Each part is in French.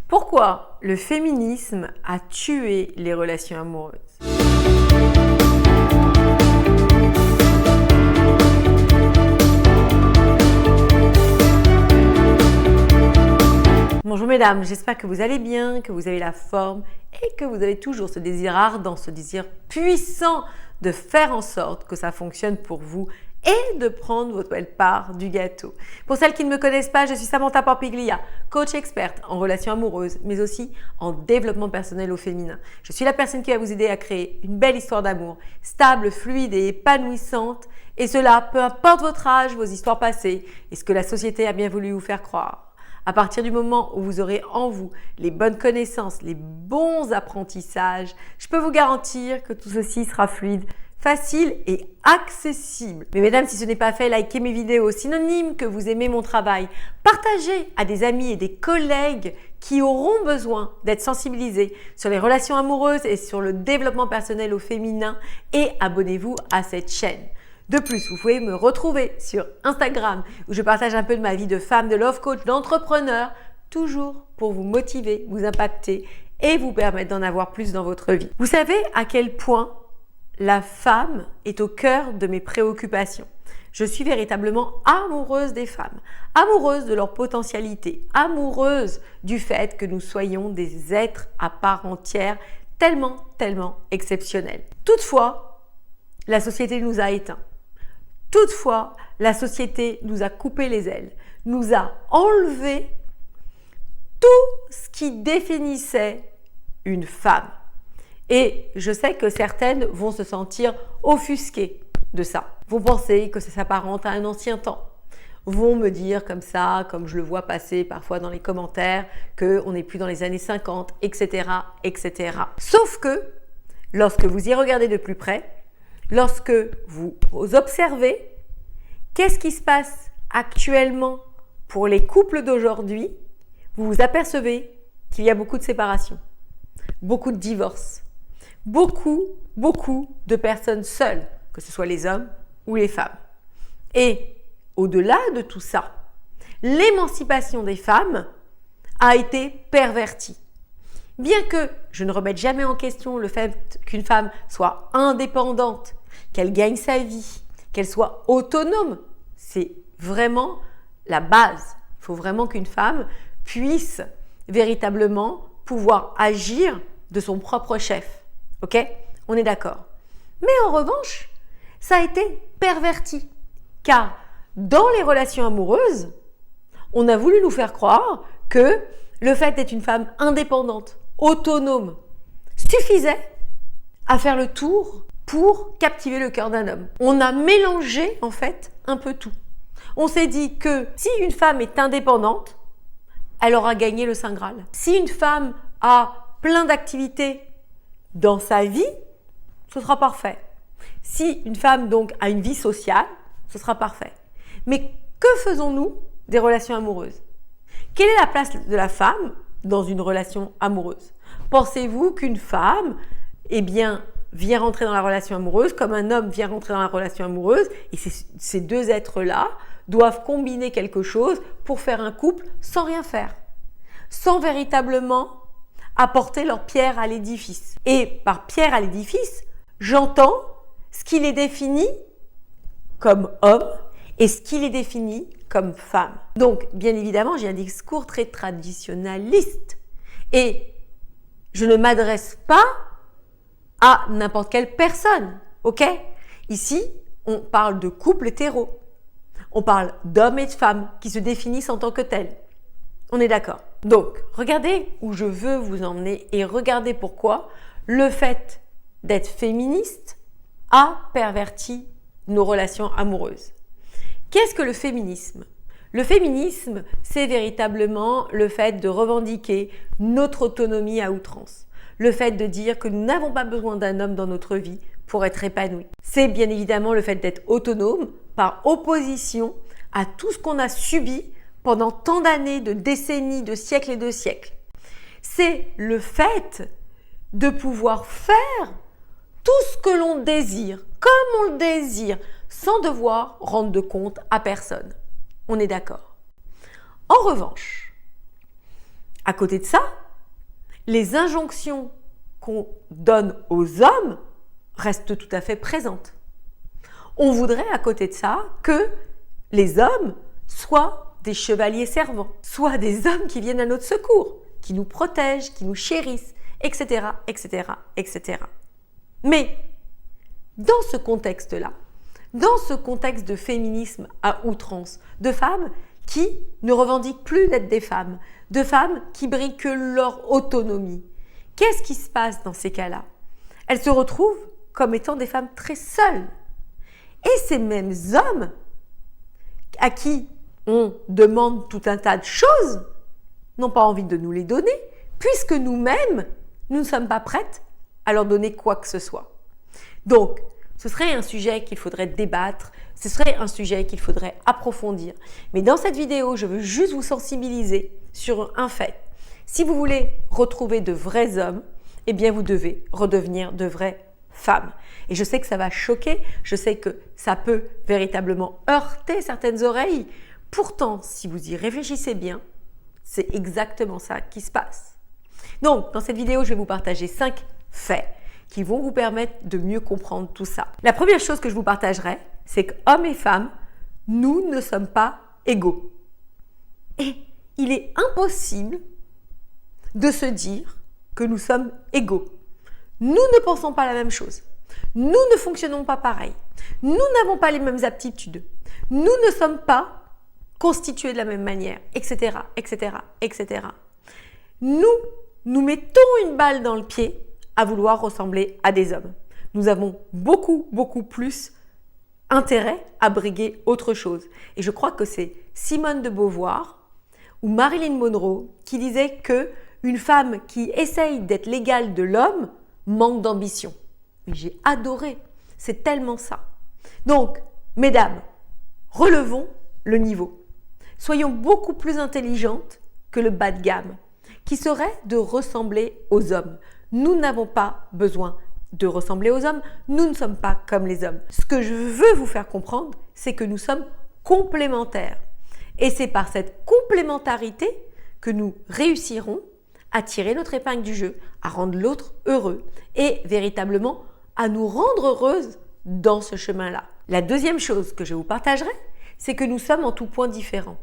Pourquoi le féminisme a tué les relations amoureuses? Bonjour mesdames, j'espère que vous allez bien, que vous avez la forme et que vous avez toujours ce désir ardent, ce désir puissant de faire en sorte que ça fonctionne pour vous et de prendre votre belle part du gâteau. Pour celles qui ne me connaissent pas, je suis Samantha Pampiglia, coach experte en relations amoureuses, mais aussi en développement personnel au féminin. Je suis la personne qui va vous aider à créer une belle histoire d'amour, stable, fluide et épanouissante, et cela peu importe votre âge, vos histoires passées et ce que la société a bien voulu vous faire croire. À partir du moment où vous aurez en vous les bonnes connaissances, les bons apprentissages, je peux vous garantir que tout ceci sera fluide, facile et accessible. Mais mesdames, si ce n'est pas fait, likez mes vidéos, synonyme que vous aimez mon travail. Partagez à des amis et des collègues qui auront besoin d'être sensibilisés sur les relations amoureuses et sur le développement personnel au féminin et abonnez-vous à cette chaîne. De plus, vous pouvez me retrouver sur Instagram où je partage un peu de ma vie de femme, de love coach, d'entrepreneur, toujours pour vous motiver, vous impacter et vous permettre d'en avoir plus dans votre vie. Vous savez à quel point la femme est au cœur de mes préoccupations. Je suis véritablement amoureuse des femmes, amoureuse de leur potentialité, amoureuse du fait que nous soyons des êtres à part entière, tellement exceptionnels. Toutefois, la société nous a éteints. Toutefois, la société nous a coupé les ailes, nous a enlevé tout ce qui définissait une femme. Et je sais que certaines vont se sentir offusquées de ça, vont penser que ça s'apparente à un ancien temps, vont me dire comme ça, comme je le vois passer parfois dans les commentaires, qu'on n'est plus dans les années 50, etc., etc. Sauf que, lorsque vous y regardez de plus près, lorsque vous observez qu'est-ce qui se passe actuellement pour les couples d'aujourd'hui, vous vous apercevez qu'il y a beaucoup de séparations, beaucoup de divorces, beaucoup de personnes seules, que ce soit les hommes ou les femmes. Et au-delà de tout ça, l'émancipation des femmes a été pervertie. Bien que je ne remette jamais en question le fait qu'une femme soit indépendante, qu'elle gagne sa vie, qu'elle soit autonome, c'est vraiment la base. Il faut vraiment qu'une femme puisse véritablement pouvoir agir de son propre chef. Ok? On est d'accord. Mais en revanche, ça a été perverti. Car dans les relations amoureuses, on a voulu nous faire croire que le fait d'être une femme indépendante, autonome, suffisait à faire le tour pour captiver le cœur d'un homme. On a mélangé en fait un peu tout. On s'est dit que si une femme est indépendante, elle aura gagné le Saint Graal. Si une femme a plein d'activités dans sa vie, ce sera parfait. Si une femme donc a une vie sociale, ce sera parfait. Mais que faisons-nous des relations amoureuses? Quelle est la place de la femme dans une relation amoureuse? Pensez-vous qu'une femme, vient rentrer dans la relation amoureuse comme un homme vient rentrer dans la relation amoureuse et ces deux êtres-là doivent combiner quelque chose pour faire un couple sans rien faire, sans véritablement apporter leur pierre à l'édifice. Et par pierre à l'édifice, j'entends ce qui les définit comme homme et ce qui les définit comme femme. Donc, bien évidemment, j'ai un discours très traditionnaliste et je ne m'adresse pas à n'importe quelle personne, ok? Ici, on parle de couple hétéro. On parle d'hommes et de femmes qui se définissent en tant que tels. On est d'accord? Donc, regardez où je veux vous emmener et regardez pourquoi le fait d'être féministe a perverti nos relations amoureuses. Qu'est-ce que le féminisme? Le féminisme, c'est véritablement le fait de revendiquer notre autonomie à outrance. Le fait de dire que nous n'avons pas besoin d'un homme dans notre vie pour être épanouis. C'est bien évidemment le fait d'être autonome par opposition à tout ce qu'on a subi pendant tant d'années, de décennies, de siècles et de siècles. C'est le fait de pouvoir faire tout ce que l'on désire, comme on le désire, sans devoir rendre de compte à personne. On est d'accord. En revanche, À côté de ça, les injonctions qu'on donne aux hommes restent tout à fait présentes. On voudrait à côté de ça que les hommes soient des chevaliers servants, soient des hommes qui viennent à notre secours, qui nous protègent, qui nous chérissent, etc., etc., etc. Mais dans ce contexte-là, dans ce contexte de féminisme à outrance, de femmes qui ne revendiquent plus d'être des femmes, de femmes qui brillent que leur autonomie, qu'est-ce qui se passe dans ces cas-là? Elles se retrouvent comme étant des femmes très seules. Et ces mêmes hommes à qui on demande tout un tas de choses n'ont pas envie de nous les donner, puisque nous-mêmes, nous ne sommes pas prêtes à leur donner quoi que ce soit. Donc, ce serait un sujet qu'il faudrait débattre, ce serait un sujet qu'il faudrait approfondir. Mais dans cette vidéo, je veux juste vous sensibiliser sur un fait. Si vous voulez retrouver de vrais hommes, eh bien vous devez redevenir de vraies femmes. Et je sais que ça va choquer, je sais que ça peut véritablement heurter certaines oreilles. Pourtant, si vous y réfléchissez bien, c'est exactement ça qui se passe. Donc, dans cette vidéo, je vais vous partager 5 faits qui vont vous permettre de mieux comprendre tout ça. La première chose que je vous partagerai, c'est qu'hommes et femmes, nous ne sommes pas égaux. Et il est impossible de se dire que nous sommes égaux. Nous ne pensons pas la même chose. Nous ne fonctionnons pas pareil. Nous n'avons pas les mêmes aptitudes. Nous ne sommes pas constitués de la même manière, etc., etc., etc. Nous mettons une balle dans le pied à vouloir ressembler à des hommes. Nous avons beaucoup, beaucoup plus intérêt à briguer autre chose. Et je crois que c'est Simone de Beauvoir ou Marilyn Monroe qui disait que une femme qui essaye d'être l'égale de l'homme manque d'ambition. Mais j'ai adoré, c'est tellement ça. Donc, mesdames, relevons le niveau. Soyons beaucoup plus intelligentes que le bas de gamme, qui serait de ressembler aux hommes. Nous n'avons pas besoin de ressembler aux hommes, nous ne sommes pas comme les hommes. Ce que je veux vous faire comprendre, c'est que nous sommes complémentaires. Et c'est par cette complémentarité que nous réussirons à tirer notre épingle du jeu, à rendre l'autre heureux et véritablement à nous rendre heureuses dans ce chemin-là. La deuxième chose que je vous partagerai, c'est que nous sommes en tout point différents.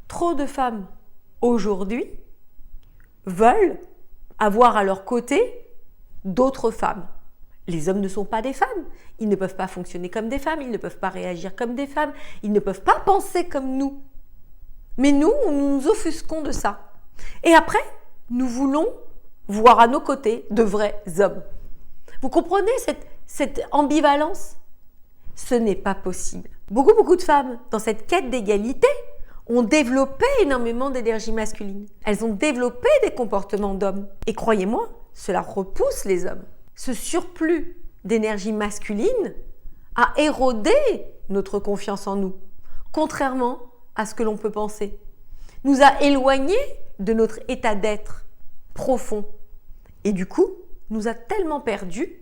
Trop de femmes aujourd'hui veulent avoir à leur côté d'autres femmes. Les hommes ne sont pas des femmes, ils ne peuvent pas fonctionner comme des femmes, ils ne peuvent pas réagir comme des femmes, ils ne peuvent pas penser comme nous. Mais nous nous offusquons de ça. Et après, nous voulons voir à nos côtés de vrais hommes. Vous comprenez cette ambivalence? Ce n'est pas possible. Beaucoup de femmes, dans cette quête d'égalité, ont développé énormément d'énergie masculine. Elles ont développé des comportements d'hommes. Et croyez-moi, cela repousse les hommes. Ce surplus d'énergie masculine a érodé notre confiance en nous, contrairement à ce que l'on peut penser. Nous a éloignés de notre état d'être profond. Et du coup, nous a tellement perdus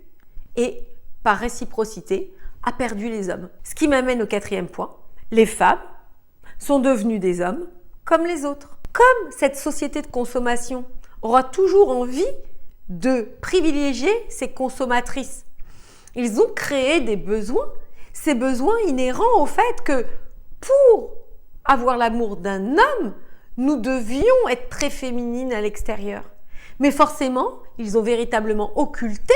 et, par réciprocité, a perdu les hommes. Ce qui m'amène au 4e point. Les femmes sont devenues des hommes comme les autres. Comme cette société de consommation aura toujours envie de privilégier ses consommatrices, ils ont créé des besoins, ces besoins inhérents au fait que pour avoir l'amour d'un homme, nous devions être très féminines à l'extérieur. Mais forcément, ils ont véritablement occulté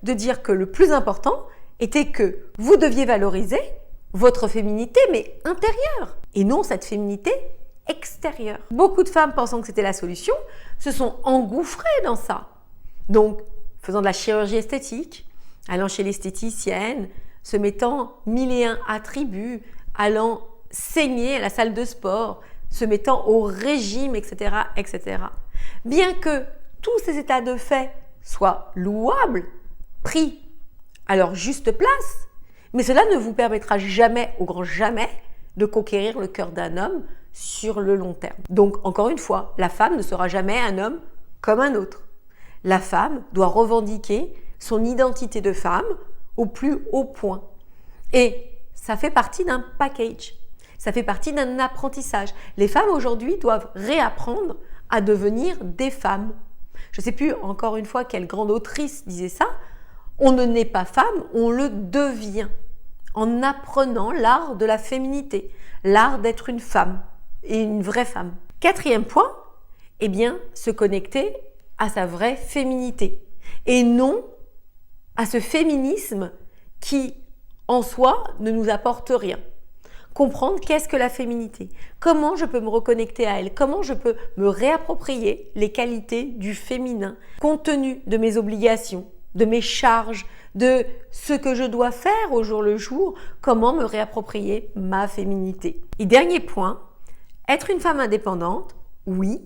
de dire que le plus important était que vous deviez valoriser votre féminité, mais intérieure, et non cette féminité extérieure. Beaucoup de femmes pensant que c'était la solution se sont engouffrées dans ça. Donc, faisant de la chirurgie esthétique, allant chez l'esthéticienne, se mettant 1001 attributs, allant saigner à la salle de sport, se mettant au régime, etc., etc. Bien que tous ces états de fait soient louables, pris à leur juste place, mais cela ne vous permettra jamais, au grand jamais, de conquérir le cœur d'un homme sur le long terme. Donc, encore une fois, la femme ne sera jamais un homme comme un autre. La femme doit revendiquer son identité de femme au plus haut point. Et ça fait partie d'un package. Ça fait partie d'un apprentissage. Les femmes aujourd'hui doivent réapprendre à devenir des femmes. Je ne sais plus encore une fois quelle grande autrice disait ça. On ne naît pas femme, on le devient en apprenant l'art de la féminité, l'art d'être une femme et une vraie femme. Quatrième point, eh bien, se connecter à sa vraie féminité et non à ce féminisme qui, en soi, ne nous apporte rien. Comprendre qu'est-ce que la féminité, comment je peux me reconnecter à elle, comment je peux me réapproprier les qualités du féminin, compte tenu de mes obligations, de mes charges, de ce que je dois faire au jour le jour, comment me réapproprier ma féminité. Et dernier point, être une femme indépendante, oui,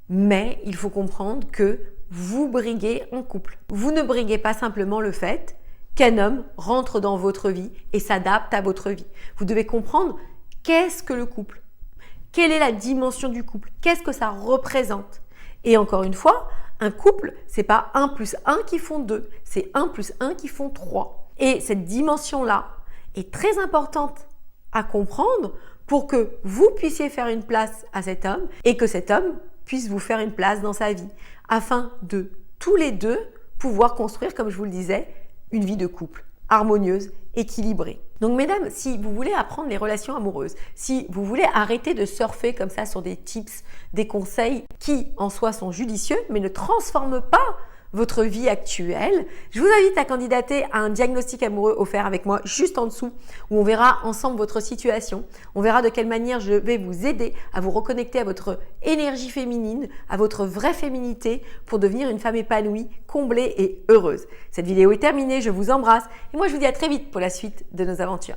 mais il faut comprendre que vous briguez en couple. Vous ne briguez pas simplement le fait qu'un homme rentre dans votre vie et s'adapte à votre vie. Vous devez comprendre qu'est-ce que le couple, quelle est la dimension du couple, qu'est-ce que ça représente. Et encore une fois, un couple, c'est pas 1 plus 1 qui font 2, c'est 1 plus 1 qui font 3. Et cette dimension-là est très importante à comprendre pour que vous puissiez faire une place à cet homme et que cet homme puisse vous faire une place dans sa vie, afin de tous les deux pouvoir construire, comme je vous le disais, une vie de couple harmonieuse, équilibrée. Donc mesdames, si vous voulez apprendre les relations amoureuses, si vous voulez arrêter de surfer comme ça sur des tips, des conseils qui en soi sont judicieux mais ne transforment pas votre vie actuelle, je vous invite à candidater à un diagnostic amoureux offert avec moi juste en dessous où on verra ensemble votre situation, on verra de quelle manière je vais vous aider à vous reconnecter à votre énergie féminine, à votre vraie féminité pour devenir une femme épanouie, comblée et heureuse. Cette vidéo est terminée, je vous embrasse et moi je vous dis à très vite pour la suite de nos aventures.